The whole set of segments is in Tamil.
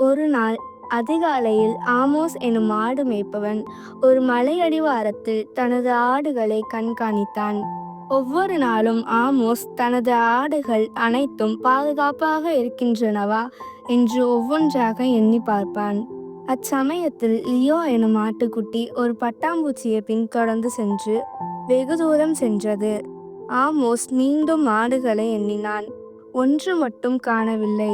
ஒரு நாள் அதிகாலையில் ஆமோஸ் எனும் ஆடு மேய்ப்பவன் ஒரு மலையடிவாரத்தில் தனது ஆடுகளை கண்காணித்தான். ஒவ்வொரு நாளும் ஆமோஸ் தனது ஆடுகள் அனைத்தும் பாதுகாப்பாக இருக்கின்றனவா என்று ஒவ்வொன்றாக எண்ணி பார்ப்பான். அச்சமயத்தில் லியோ எனும் ஆட்டுக்குட்டி ஒரு பட்டாம்பூச்சியை பின்தொடர்ந்து சென்று வெகு தூரம் சென்றது. ஆமோஸ் மீண்டும் ஆடுகளை எண்ணினான். ஒன்று மட்டும் காணவில்லை.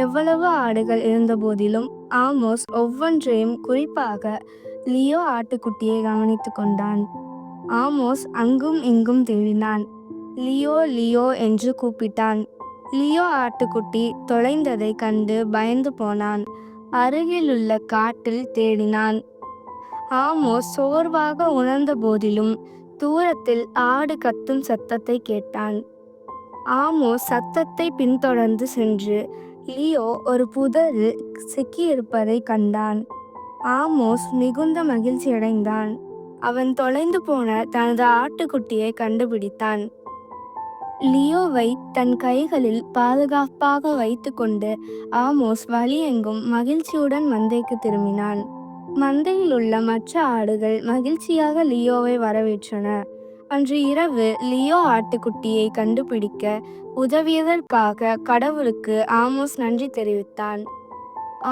எவ்வளவு ஆடுகள் இருந்தபோதிலும் ஆமோஸ் ஒவ்வொன்றையும், குறிப்பாக லியோ ஆட்டுக்குட்டியை கவனித்துக் கொண்டான். ஆமோஸ் அங்கும் இங்கும் தேடினான். லியோ லியோ என்று கூப்பிட்டான். லியோ ஆட்டுக்குட்டி தொலைந்ததை கண்டு பயந்து போனான். அருகிலுள்ள காட்டில் தேடினான். ஆமோஸ் சோர்வாக உணர்ந்த போதிலும் தூரத்தில் ஆடு கத்தும் சத்தத்தை கேட்டான். ஆமோஸ் சத்தத்தை பின்தொடர்ந்து சென்று லியோ ஒரு புதரில் சிக்கியிருப்பதை கண்டான். ஆமோஸ் மிகுந்த மகிழ்ச்சியடைந்தான். அவன் தொலைந்து போன தனது ஆட்டுக்குட்டியை கண்டுபிடித்தான். லியோவை தன் கைகளில் பாதுகாப்பாக வைத்துக்கொண்டு ஆமோஸ் வழியெங்கும் மகிழ்ச்சியுடன் மந்தைக்கு திரும்பினான். மந்தையில் உள்ள மற்ற ஆடுகள் மகிழ்ச்சியாக லியோவை வரவேற்றன. அன்று இரவு லியோ ஆட்டுக்குட்டியை கண்டுபிடிக்க உதவியதற்காக கடவுளுக்கு ஆமோஸ் நன்றி தெரிவித்தான்.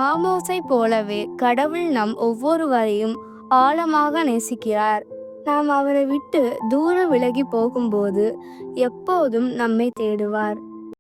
ஆமோஸை போலவே கடவுள் நம் ஒவ்வொருவரையும் ஆழமாக நேசிக்கிறார். நாம் அவரை விட்டு தூர விலகி போகும்போது எப்போதும் நம்மை தேடுவார்.